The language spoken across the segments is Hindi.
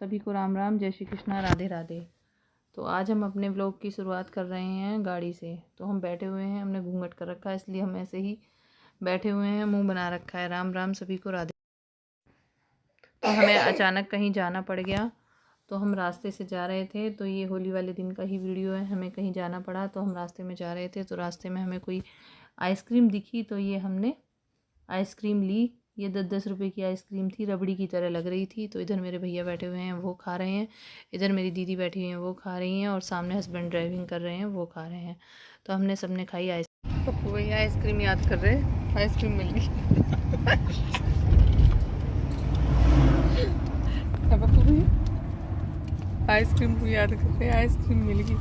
सभी को राम राम, जय श्री कृष्णा, राधे राधे। तो आज हम अपने व्लॉग की शुरुआत कर रहे हैं गाड़ी से। तो हम बैठे हुए हैं, हमने घूंघट कर रखा है इसलिए हम ऐसे ही बैठे हुए हैं, मुंह बना रखा है। राम राम सभी को, राधे। तो हमें अचानक कहीं जाना पड़ गया, तो हम रास्ते से जा रहे थे। तो ये होली वाले दिन का ही वीडियो है। हमें कहीं जाना पड़ा तो हम रास्ते में जा रहे थे, तो रास्ते में हमें कोई आइसक्रीम दिखी, तो ये हमने आइसक्रीम ली। ये 10-10 रुपए की आइसक्रीम थी, रबड़ी की तरह लग रही थी। तो इधर मेरे भैया बैठे हुए हैं, वो खा रहे हैं। इधर मेरी दीदी बैठी हुई हैं, वो खा रही हैं। और सामने हस्बैंड ड्राइविंग कर रहे हैं, वो खा रहे हैं। तो हमने सबने खाई आइसक्रीम। पप्पू भैया आइसक्रीम याद कर रहे हैं, आइसक्रीम मिल गई। पप्पू भैया आइसक्रीम को याद कर रहे हैं, आइसक्रीम मिल गई।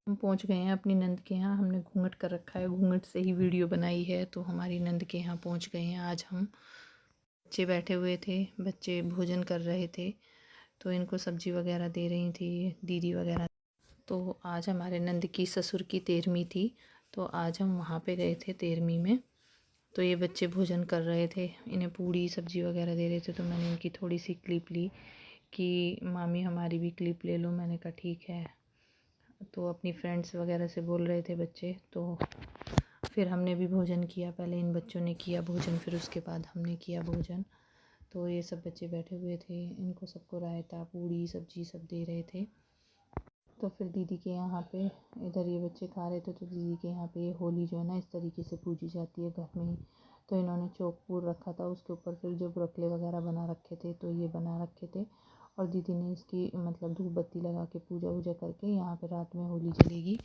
हम पहुंच गए हैं अपनी नंद के यहाँ। हमने घूंघट कर रखा है, घूंघट से ही वीडियो बनाई है। तो हमारी नंद के यहाँ पहुंच गए हैं। आज हम बच्चे बैठे हुए थे, बच्चे भोजन कर रहे थे, तो इनको सब्जी वगैरह दे रही थी दीदी वगैरह। तो आज हमारे नंद की ससुर की 13वीं थी, तो आज हम वहाँ पे गए थे 13वीं में। तो ये बच्चे भोजन कर रहे थे, इन्हें पूड़ी सब्जी वगैरह दे रहे थे। तो मैंने इनकी थोड़ी सी क्लिप ली कि मामी हमारी भी क्लिप ले लो। मैंने कहा ठीक है। तो अपनी फ्रेंड्स वगैरह से बोल रहे थे बच्चे। तो फिर हमने भी भोजन किया, पहले इन बच्चों ने किया भोजन, फिर उसके बाद हमने किया भोजन। तो ये सब बच्चे बैठे हुए थे, इनको सबको रायता पूड़ी सब्जी सब दे रहे थे। तो फिर दीदी के यहाँ पे इधर ये बच्चे खा रहे थे। तो दीदी के यहाँ पे ये होली जो है ना इस तरीके से पूजी जाती है घर में ही। तो इन्होंने चौक पूर रखा था, उसके ऊपर फिर जो बुरकले वगैरह बना रखे थे, तो ये बना रखे थे। और दीदी ने इसकी मतलब धूप बत्ती लगा के पूजा वूजा करके यहाँ पे रात में होली जलेगी।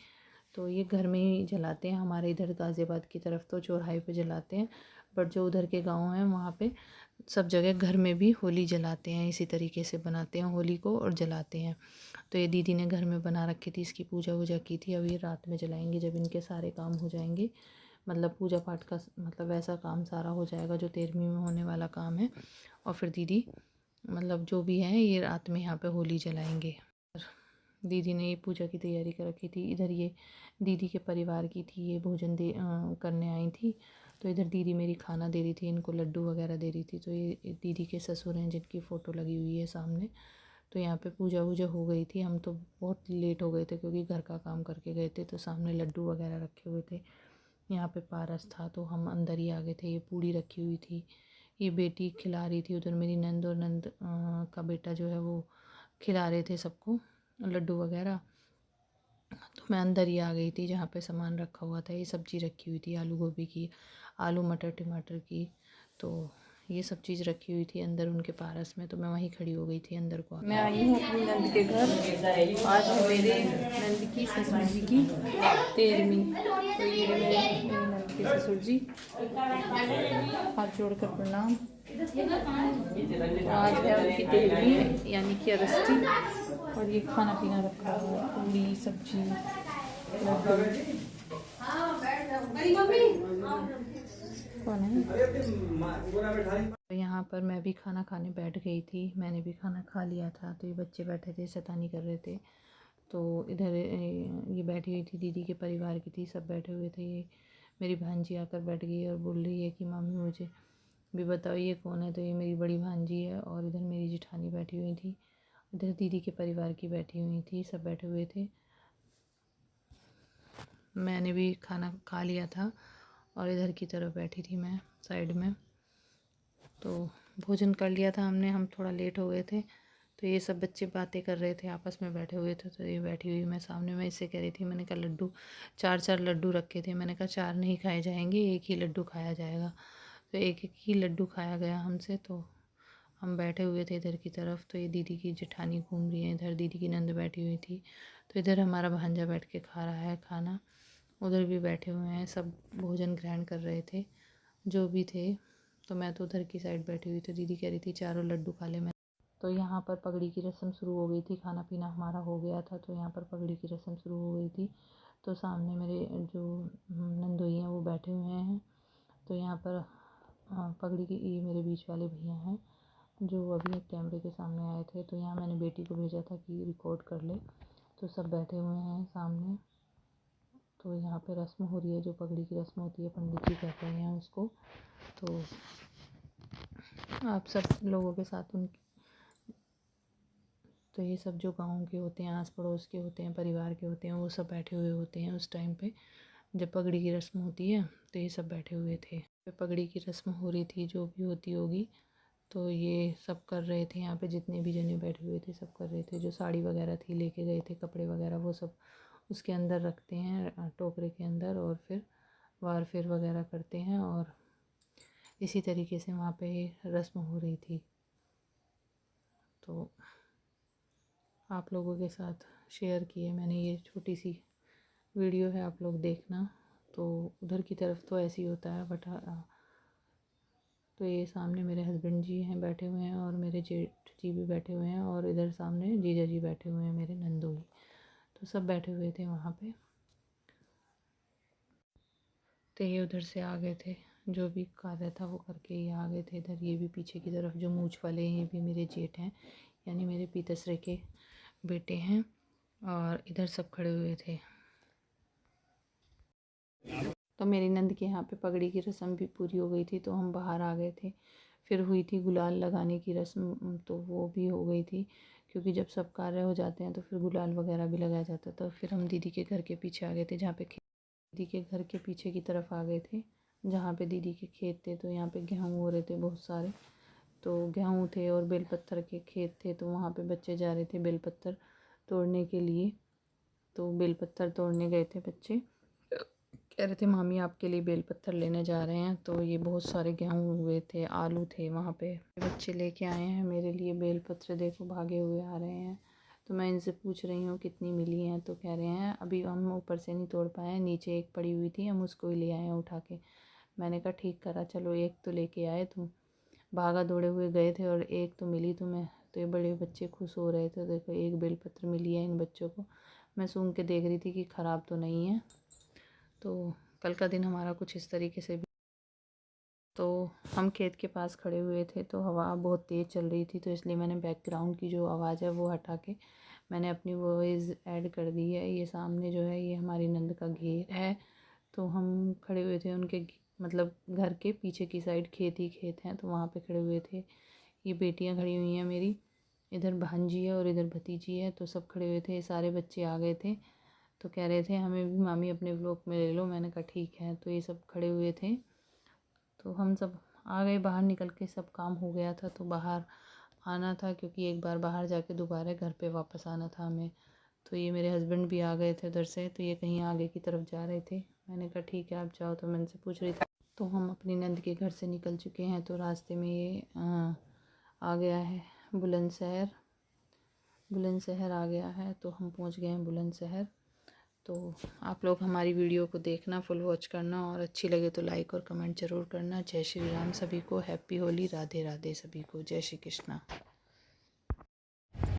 तो ये घर में ही जलाते हैं। हमारे इधर गाज़ियाबाद की तरफ तो चौराहे पे जलाते हैं, बट जो उधर के गांव हैं वहाँ पे सब जगह घर में भी होली जलाते हैं। इसी तरीके से बनाते हैं होली को और जलाते हैं। तो ये दीदी ने घर में बना रखी थी, इसकी पूजा वूजा की थी। अब ये रात में जलाएंगे जब इनके सारे काम हो जाएंगे, मतलब पूजा पाठ का मतलब वैसा काम सारा हो जाएगा जो 13वीं में होने वाला काम है। और फिर दीदी मतलब जो भी है ये रात में यहाँ पे होली जलाएंगे। दीदी ने ये पूजा की तैयारी कर रखी थी। इधर ये दीदी के परिवार की थी, ये भोजन करने आई थी। तो इधर दीदी मेरी खाना दे रही थी, इनको लड्डू वगैरह दे रही थी। तो ये दीदी के ससुर हैं जिनकी फ़ोटो लगी हुई है सामने। तो यहाँ पे पूजा वूजा हो गई थी। हम तो बहुत लेट हो गए थे क्योंकि घर का काम करके गए थे। तो सामने लड्डू वगैरह रखे हुए थे, यहाँ पे पारस था, तो हम अंदर ही आ गए थे। ये पूड़ी रखी हुई थी, ये बेटी खिला रही थी। उधर मेरी नंद और नंद का बेटा जो है वो खिला रहे थे सबको लड्डू वगैरह। तो मैं अंदर ही आ गई थी जहाँ पे सामान रखा हुआ था। ये सब्ज़ी रखी हुई थी आलू गोभी की, आलू मटर टमाटर की। तो ये सब चीज़ रखी हुई थी अंदर उनके पारस में। तो मैं वहीं खड़ी हो गई थी अंदर को। मैं आई हूँ अपनी नंद के घर। आज है मेरे नंद की ससुर जी की 13वीं। तो ये है मेरे नंद के ससुर जी, हाथ जोड़कर प्रणाम। तो आज है उनकी 13वीं यानी कि अगस्ती। और ये खाना पीना रखा हुआ है, पूरी सब्जी लड्डू। कौन है? तो यहाँ पर मैं भी खाना खाने बैठ गई थी, मैंने भी खाना खा लिया था। तो ये बच्चे बैठे थे, शैतानी कर रहे थे। तो इधर ये बैठी हुई थी, दीदी के परिवार की थी, सब बैठे हुए थे। ये मेरी भांजी आकर बैठ गई और बोल रही है कि मामी मुझे भी बताओ ये कौन है। तो ये मेरी बड़ी भांजी है। और इधर मेरी जिठानी बैठी हुई थी, इधर दीदी के परिवार की बैठी हुई थी, सब बैठे हुए थे। मैंने भी खाना खा लिया था और इधर की तरफ बैठी थी मैं साइड में। तो भोजन कर लिया था हमने, हम थोड़ा लेट हो गए थे। तो ये सब बच्चे बातें कर रहे थे, आपस में बैठे हुए थे। तो ये बैठी हुई मैं सामने, मैं इससे कह रही थी, मैंने कहा लड्डू 4-4 लड्डू रखे थे। मैंने कहा 4 नहीं खाए जाएंगे, एक ही लड्डू खाया जाएगा। तो एक एक ही लड्डू खाया गया हमसे। तो हम बैठे हुए थे इधर की तरफ। तो ये दीदी की जेठानी घूम रही है, इधर दीदी की नंद बैठी हुई थी। तो इधर हमारा भांजा बैठ के खा रहा है खाना, उधर भी बैठे हुए हैं, सब भोजन ग्रहण कर रहे थे जो भी थे। तो मैं तो उधर की साइड बैठी हुई थी। दीदी कह रही थी चारों लड्डू खा ले। मैं तो यहाँ पर पगड़ी की रस्म शुरू हो गई थी, खाना पीना हमारा हो गया था। तो यहाँ पर पगड़ी की रस्म शुरू हो गई थी। तो सामने मेरे जो नंदोई हैं वो बैठे हुए हैं। तो यहाँ पर पगड़ी की ये मेरे बीच वाले भैया हैं जो अभी कैमरे के सामने आए थे। तो यहाँ मैंने बेटी को भेजा था कि रिकॉर्ड कर ले। तो सब बैठे हुए हैं सामने। तो यहाँ पे रस्म हो रही है, जो पगड़ी की रस्म होती है, पंडित जी कहते हैं उसको। तो आप सब लोगों के साथ उन तो ये सब जो गाँव के होते हैं, आस पड़ोस के होते हैं, परिवार के होते हैं, वो सब बैठे हुए होते हैं उस टाइम पे जब पगड़ी की रस्म होती है। तो ये सब बैठे हुए थे, पगड़ी की रस्म हो रही थी, जो भी होती होगी। तो ये सब कर रहे थे यहाँ पे, जितने भी जने बैठे हुए थे सब कर रहे थे। जो साड़ी वगैरह थी लेके गए थे, कपड़े वगैरह, वो सब उसके अंदर रखते हैं, टोकरे के अंदर, और फिर वार फेर वगैरह करते हैं। और इसी तरीके से वहाँ पे रस्म हो रही थी। तो आप लोगों के साथ शेयर किए मैंने, ये छोटी सी वीडियो है, आप लोग देखना। तो उधर की तरफ तो ऐसे ही होता है, बट तो ये सामने मेरे हस्बैंड जी हैं बैठे हुए हैं, और मेरे जेठ जी भी बैठे हुए हैं, और इधर सामने जीजा जी बैठे हुए हैं, मेरे नंदोई। तो सब बैठे हुए थे वहाँ पे। तो ये उधर से आ गए थे, जो भी कार्य था वो करके ये आ गए थे इधर। ये भी पीछे की तरफ जो मूंछ वाले हैं, ये भी मेरे जेठ हैं, यानी मेरे पीतसरे के बेटे हैं। और इधर सब खड़े हुए थे। तो मेरी नंद के यहाँ पे पगड़ी की रस्म भी पूरी हो गई थी, तो हम बाहर आ गए थे। फिर हुई थी गुलाल लगाने की रस्म, तो वो भी हो गई थी, क्योंकि जब सब कार्य हो जाते हैं तो फिर गुलाल वगैरह भी लगाया जाता था। तो फिर हम दीदी के घर के पीछे आ गए थे, जहाँ पे दीदी के घर के पीछे की तरफ आ गए थे, जहाँ पे दीदी के खेत थे। तो यहाँ पे गेहूँ हो रहे थे बहुत सारे, तो गेहूँ थे और बेलपत्तर के खेत थे। तो वहाँ पे बच्चे जा रहे थे बेलपत्तर तोड़ने के लिए। तो बेलपत्तर तोड़ने गए थे बच्चे, कह रहे थे मामी आपके लिए बेलपत्तर लेने जा रहे हैं। तो ये बहुत सारे गेहूँ हुए थे, आलू थे वहाँ पे। बच्चे लेके आए हैं मेरे लिए बेलपत्र, देखो भागे हुए आ रहे हैं। तो मैं इनसे पूछ रही हूँ कितनी मिली हैं, तो कह रहे हैं अभी हम ऊपर से नहीं तोड़ पाए हैं, नीचे एक पड़ी हुई थी, हम उसको ही ले आए हैं उठा के। मैंने कहा ठीक करा, चलो एक तो लेके आए तुम, भागा दौड़े हुए गए थे और एक तो मिली तुम्हें। तो ये बड़े बच्चे खुश हो रहे थे, देखो एक बेलपत्र मिली है इन बच्चों को। मैं सूंघ के देख रही थी कि ख़राब तो नहीं है। तो कल का दिन हमारा कुछ इस तरीके से भी। तो हम खेत के पास खड़े हुए थे, तो हवा बहुत तेज़ चल रही थी, तो इसलिए मैंने बैकग्राउंड की जो आवाज़ है वो हटा के मैंने अपनी वॉइस ऐड कर दी है। ये सामने जो है ये हमारी नंद का घेर है। तो हम खड़े हुए थे उनके मतलब घर के पीछे की साइड खेत ही खेत हैं, तो वहाँ पे खड़े हुए थे। ये बेटियाँ खड़ी हुई हैं मेरी, इधर भांजी है और इधर भतीजी है। तो सब खड़े हुए थे, सारे बच्चे आ गए थे। तो कह रहे थे हमें भी मामी अपने व्लॉग में ले लो। मैंने कहा ठीक है। तो ये सब खड़े हुए थे, तो हम सब आ गए बाहर निकल के, सब काम हो गया था। तो बाहर आना था, क्योंकि एक बार बाहर जाके दोबारा घर पे वापस आना था हमें। तो ये मेरे हस्बैंड भी आ गए थे उधर से, तो ये कहीं आगे की तरफ जा रहे थे। मैंने कहा ठीक है आप जाओ। तो मैं इनसे पूछ रही थी। तो हम अपनी नंद के घर से निकल चुके हैं। तो रास्ते में ये आ गया है बुलंदशहर, बुलंदशहर आ गया है। तो हम पहुंच गए हैं बुलंदशहर। तो आप लोग हमारी वीडियो को देखना, फुल वॉच करना, और अच्छी लगे तो लाइक और कमेंट ज़रूर करना। जय श्री राम सभी को, हैप्पी होली, राधे राधे सभी को, जय श्री कृष्णा।